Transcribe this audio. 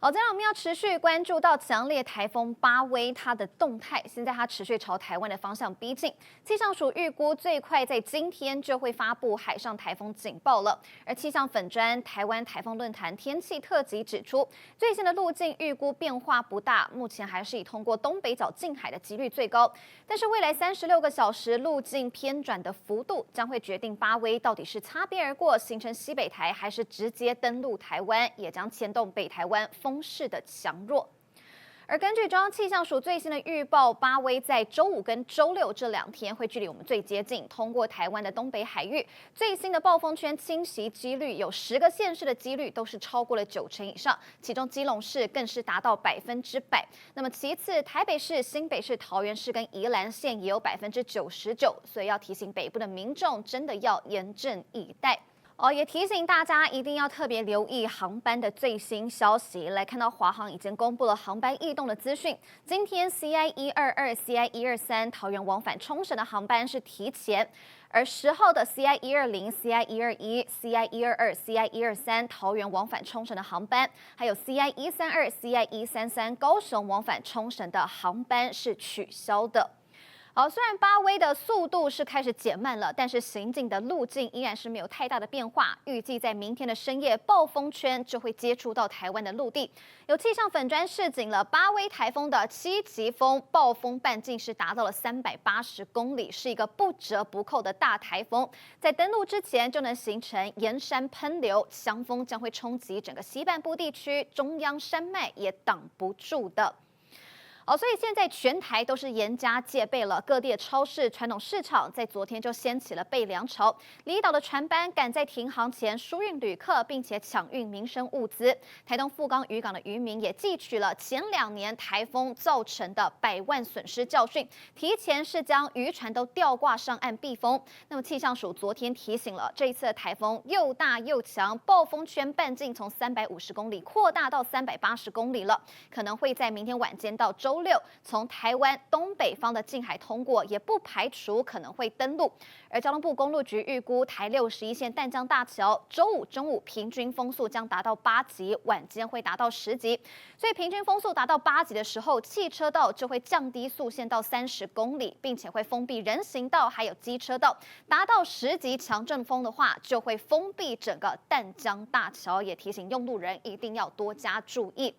接下来我们要持续关注到强烈台风巴威它的动态，现在它持续朝台湾的方向逼近。气象署预估最快在今天就会发布海上台风警报了。而气象粉专台湾台风论坛天气特辑指出，最新的路径预估变化不大，目前还是以通过东北角近海的几率最高。但是未来36个小时路径偏转的幅度，将会决定巴威到底是擦边而过形成西北台，还是直接登陆台湾，也将牵动北台湾风势的强弱。而根据中央气象署最新的预报，巴威在周五跟周六这2天会距离我们最接近，通过台湾的东北海域。最新的暴风圈侵袭几率有10个县市的几率都是超过了90%以上，其中基隆市更是达到100%。那么其次，台北市、新北市、桃园市跟宜兰县也有99%，所以要提醒北部的民众真的要严阵以待。也提醒大家一定要特别留意航班的最新消息。来看到华航已经公布了航班异动的资讯，今天 CI122、CI123 桃园往返冲绳的航班是提前，而10号的 CI120、CI121、CI122、CI123 桃园往返冲绳的航班，还有 CI132、CI133 高雄往返冲绳的航班是取消的。虽然巴威的速度是开始减慢了，但是行进的路径依然是没有太大的变化。预计在明天的深夜，暴风圈就会接触到台湾的陆地。有气象粉专示警了，巴威台风的7级风暴风半径是达到了380公里，是一个不折不扣的大台风。在登陆之前就能形成沿山喷流，强风将会冲击整个西半部地区，中央山脉也挡不住的。所以现在全台都是严加戒备了，各地的超市、传统市场在昨天就掀起了备粮潮，离岛的船班赶在停航前疏运旅客，并且抢运民生物资。台东富冈渔港的渔民也汲取了前2年台风造成的100万损失教训，提前是将渔船都吊挂上岸避风。那么气象署昨天提醒了，这一次的台风又大又强，暴风圈半径从350公里扩大到380公里了，可能会在明天晚间到周六从台湾东北方的近海通过，也不排除可能会登陆。而交通部公路局预估，台61线淡江大桥周五中午平均风速将达到8级，晚间会达到10级。所以平均风速达到8级的时候，汽车道就会降低速限到30公里，并且会封闭人行道还有机车道。达到10级强阵风的话，就会封闭整个淡江大桥，也提醒用路人一定要多加注意。